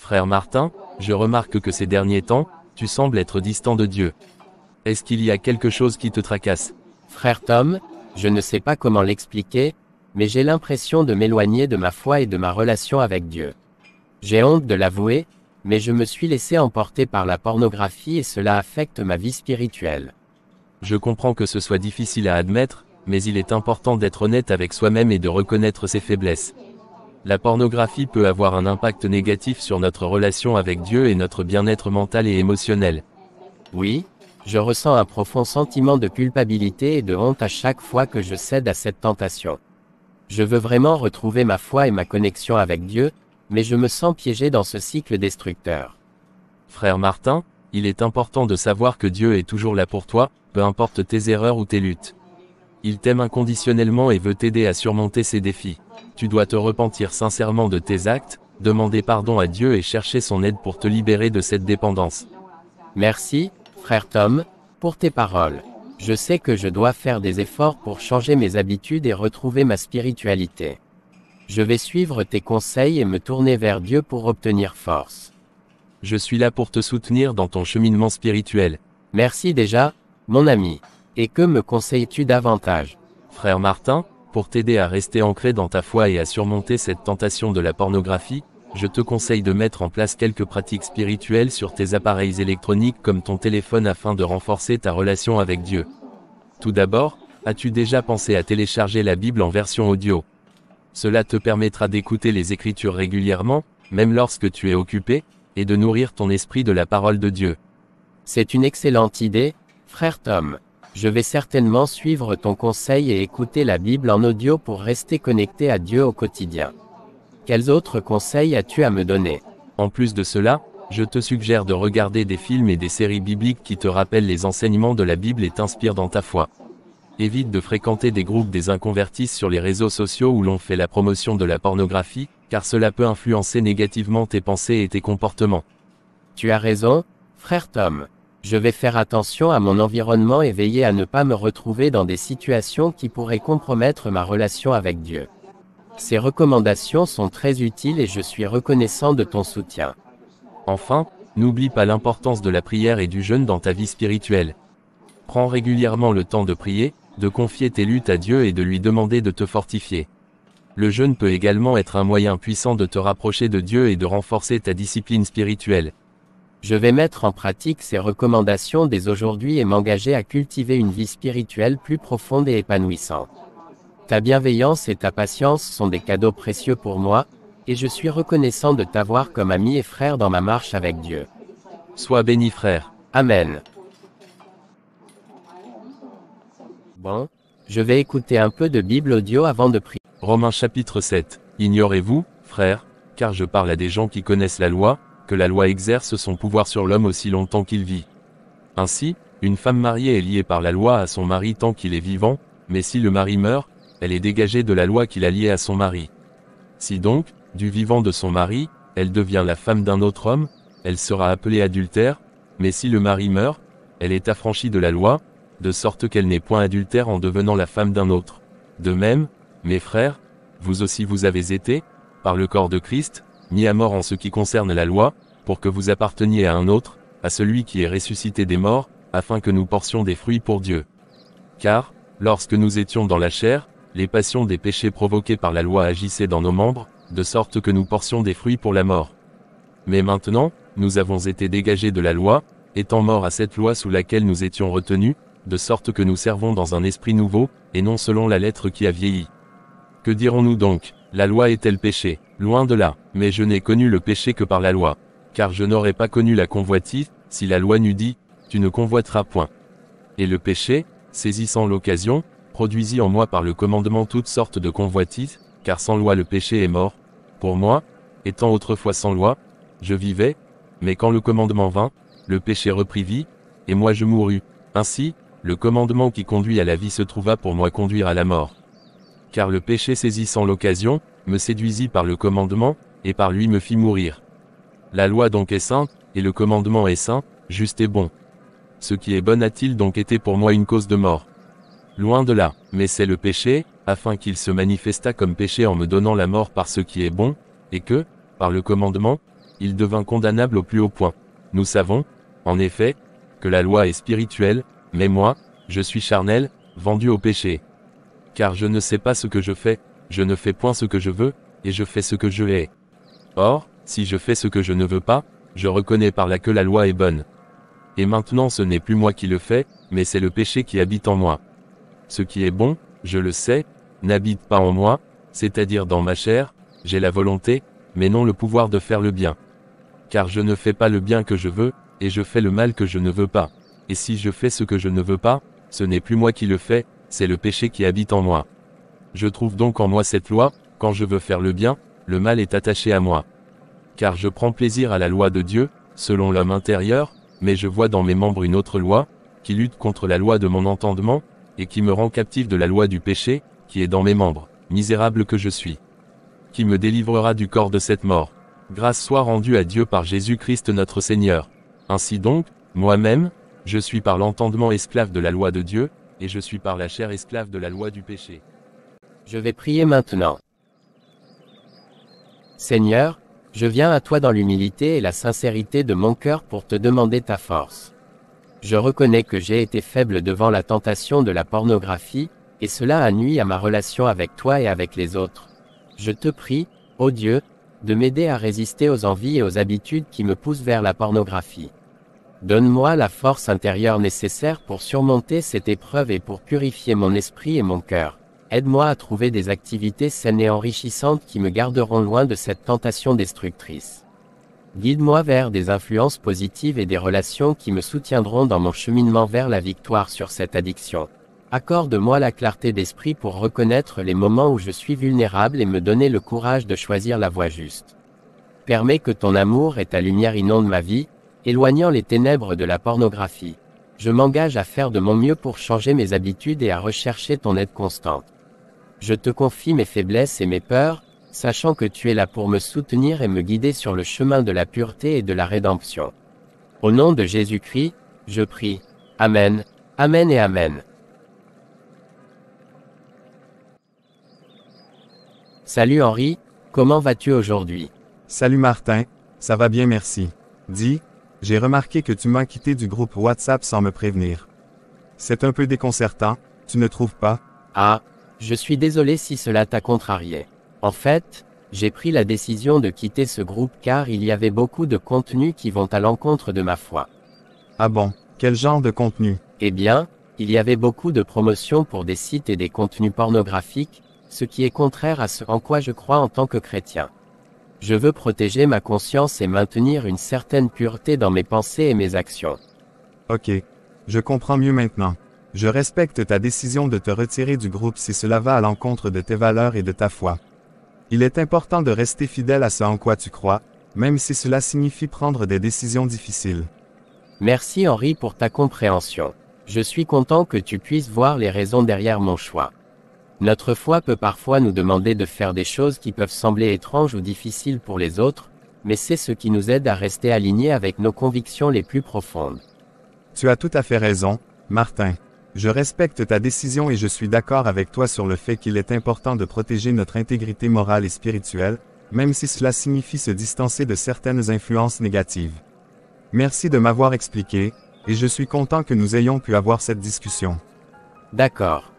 Frère Martin, je remarque que ces derniers temps, tu sembles être distant de Dieu. Est-ce qu'il y a quelque chose qui te tracasse? Frère Tom, je ne sais pas comment l'expliquer, mais j'ai l'impression de m'éloigner de ma foi et de ma relation avec Dieu. J'ai honte de l'avouer, mais je me suis laissé emporter par la pornographie et cela affecte ma vie spirituelle. Je comprends que ce soit difficile à admettre, mais il est important d'être honnête avec soi-même et de reconnaître ses faiblesses. La pornographie peut avoir un impact négatif sur notre relation avec Dieu et notre bien-être mental et émotionnel. Oui, je ressens un profond sentiment de culpabilité et de honte à chaque fois que je cède à cette tentation. Je veux vraiment retrouver ma foi et ma connexion avec Dieu, mais je me sens piégé dans ce cycle destructeur. Frère Martin, il est important de savoir que Dieu est toujours là pour toi, peu importe tes erreurs ou tes luttes. Il t'aime inconditionnellement et veut t'aider à surmonter ces défis. Tu dois te repentir sincèrement de tes actes, demander pardon à Dieu et chercher son aide pour te libérer de cette dépendance. Merci, frère Tom, pour tes paroles. Je sais que je dois faire des efforts pour changer mes habitudes et retrouver ma spiritualité. Je vais suivre tes conseils et me tourner vers Dieu pour obtenir force. Je suis là pour te soutenir dans ton cheminement spirituel. Merci déjà, mon ami. Et que me conseilles-tu davantage? Frère Martin, pour t'aider à rester ancré dans ta foi et à surmonter cette tentation de la pornographie, je te conseille de mettre en place quelques pratiques spirituelles sur tes appareils électroniques comme ton téléphone afin de renforcer ta relation avec Dieu. Tout d'abord, as-tu déjà pensé à télécharger la Bible en version audio? Cela te permettra d'écouter les Écritures régulièrement, même lorsque tu es occupé, et de nourrir ton esprit de la parole de Dieu. C'est une excellente idée, frère Tom. Je vais certainement suivre ton conseil et écouter la Bible en audio pour rester connecté à Dieu au quotidien. Quels autres conseils as-tu à me donner? En plus de cela, je te suggère de regarder des films et des séries bibliques qui te rappellent les enseignements de la Bible et t'inspirent dans ta foi. Évite de fréquenter des groupes des inconvertis sur les réseaux sociaux où l'on fait la promotion de la pornographie, car cela peut influencer négativement tes pensées et tes comportements. Tu as raison, frère Tom. Je vais faire attention à mon environnement et veiller à ne pas me retrouver dans des situations qui pourraient compromettre ma relation avec Dieu. Ces recommandations sont très utiles et je suis reconnaissant de ton soutien. Enfin, n'oublie pas l'importance de la prière et du jeûne dans ta vie spirituelle. Prends régulièrement le temps de prier, de confier tes luttes à Dieu et de lui demander de te fortifier. Le jeûne peut également être un moyen puissant de te rapprocher de Dieu et de renforcer ta discipline spirituelle. Je vais mettre en pratique ces recommandations dès aujourd'hui et m'engager à cultiver une vie spirituelle plus profonde et épanouissante. Ta bienveillance et ta patience sont des cadeaux précieux pour moi, et je suis reconnaissant de t'avoir comme ami et frère dans ma marche avec Dieu. Sois béni frère. Amen. Bon, je vais écouter un peu de Bible audio avant de prier. Romains chapitre 7. Ignorez-vous, frères, car je parle à des gens qui connaissent la loi, que la loi exerce son pouvoir sur l'homme aussi longtemps qu'il vit. Ainsi, une femme mariée est liée par la loi à son mari tant qu'il est vivant, mais si le mari meurt, elle est dégagée de la loi qui l'a liée à son mari. Si donc, du vivant de son mari, elle devient la femme d'un autre homme, elle sera appelée adultère, mais si le mari meurt, elle est affranchie de la loi, de sorte qu'elle n'est point adultère en devenant la femme d'un autre. De même, mes frères, vous aussi vous avez été, par le corps de Christ, mis à mort en ce qui concerne la loi, pour que vous apparteniez à un autre, à celui qui est ressuscité des morts, afin que nous portions des fruits pour Dieu. Car, lorsque nous étions dans la chair, les passions des péchés provoqués par la loi agissaient dans nos membres, de sorte que nous portions des fruits pour la mort. Mais maintenant, nous avons été dégagés de la loi, étant morts à cette loi sous laquelle nous étions retenus, de sorte que nous servons dans un esprit nouveau, et non selon la lettre qui a vieilli. Que dirons-nous donc? La loi est-elle péché? Loin de là, mais je n'ai connu le péché que par la loi. Car je n'aurais pas connu la convoitise, si la loi n'eût dit, tu ne convoiteras point. Et le péché, saisissant l'occasion, produisit en moi par le commandement toutes sortes de convoitises, car sans loi le péché est mort. Pour moi, étant autrefois sans loi, je vivais, mais quand le commandement vint, le péché reprit vie, et moi je mourus. Ainsi, le commandement qui conduit à la vie se trouva pour moi conduire à la mort. Car le péché saisissant l'occasion, me séduisit par le commandement, et par lui me fit mourir. La loi donc est sainte, et le commandement est saint, juste et bon. Ce qui est bon a-t-il donc été pour moi une cause de mort? Loin de là, mais c'est le péché, afin qu'il se manifestât comme péché en me donnant la mort par ce qui est bon, et que, par le commandement, il devint condamnable au plus haut point. Nous savons, en effet, que la loi est spirituelle, mais moi, je suis charnel, vendu au péché. Car je ne sais pas ce que je fais, je ne fais point ce que je veux, et je fais ce que je hais. Or, si je fais ce que je ne veux pas, je reconnais par là que la loi est bonne. Et maintenant ce n'est plus moi qui le fais, mais c'est le péché qui habite en moi. Ce qui est bon, je le sais, n'habite pas en moi, c'est-à-dire dans ma chair, j'ai la volonté, mais non le pouvoir de faire le bien. Car je ne fais pas le bien que je veux, et je fais le mal que je ne veux pas. Et si je fais ce que je ne veux pas, ce n'est plus moi qui le fais, c'est le péché qui habite en moi. Je trouve donc en moi cette loi, quand je veux faire le bien, le mal est attaché à moi. Car je prends plaisir à la loi de Dieu, selon l'homme intérieur, mais je vois dans mes membres une autre loi, qui lutte contre la loi de mon entendement, et qui me rend captif de la loi du péché, qui est dans mes membres, misérable que je suis. Qui me délivrera du corps de cette mort. Grâce soit rendue à Dieu par Jésus-Christ notre Seigneur. Ainsi donc, moi-même, je suis par l'entendement esclave de la loi de Dieu, et je suis par la chair esclave de la loi du péché. Je vais prier maintenant. Seigneur, je viens à toi dans l'humilité et la sincérité de mon cœur pour te demander ta force. Je reconnais que j'ai été faible devant la tentation de la pornographie, et cela a nui à ma relation avec toi et avec les autres. Je te prie, ô Dieu, de m'aider à résister aux envies et aux habitudes qui me poussent vers la pornographie. Donne-moi la force intérieure nécessaire pour surmonter cette épreuve et pour purifier mon esprit et mon cœur. Aide-moi à trouver des activités saines et enrichissantes qui me garderont loin de cette tentation destructrice. Guide-moi vers des influences positives et des relations qui me soutiendront dans mon cheminement vers la victoire sur cette addiction. Accorde-moi la clarté d'esprit pour reconnaître les moments où je suis vulnérable et me donner le courage de choisir la voie juste. Permets que ton amour et ta lumière inondent ma vie, éloignant les ténèbres de la pornographie. Je m'engage à faire de mon mieux pour changer mes habitudes et à rechercher ton aide constante. Je te confie mes faiblesses et mes peurs, sachant que tu es là pour me soutenir et me guider sur le chemin de la pureté et de la rédemption. Au nom de Jésus-Christ, je prie. Amen. Amen et Amen. Salut Henri, comment vas-tu aujourd'hui? Salut Martin, ça va bien merci. Dis, j'ai remarqué que tu m'as quitté du groupe WhatsApp sans me prévenir. C'est un peu déconcertant, tu ne trouves pas? Ah, je suis désolé si cela t'a contrarié. En fait, j'ai pris la décision de quitter ce groupe car il y avait beaucoup de contenus qui vont à l'encontre de ma foi. Ah bon, quel genre de contenu? Eh bien, il y avait beaucoup de promotions pour des sites et des contenus pornographiques, ce qui est contraire à ce en quoi je crois en tant que chrétien. Je veux protéger ma conscience et maintenir une certaine pureté dans mes pensées et mes actions. Ok, je comprends mieux maintenant. Je respecte ta décision de te retirer du groupe si cela va à l'encontre de tes valeurs et de ta foi. Il est important de rester fidèle à ce en quoi tu crois, même si cela signifie prendre des décisions difficiles. Merci Henri pour ta compréhension. Je suis content que tu puisses voir les raisons derrière mon choix. Notre foi peut parfois nous demander de faire des choses qui peuvent sembler étranges ou difficiles pour les autres, mais c'est ce qui nous aide à rester alignés avec nos convictions les plus profondes. Tu as tout à fait raison, Martin. Je respecte ta décision et je suis d'accord avec toi sur le fait qu'il est important de protéger notre intégrité morale et spirituelle, même si cela signifie se distancer de certaines influences négatives. Merci de m'avoir expliqué, et je suis content que nous ayons pu avoir cette discussion. D'accord.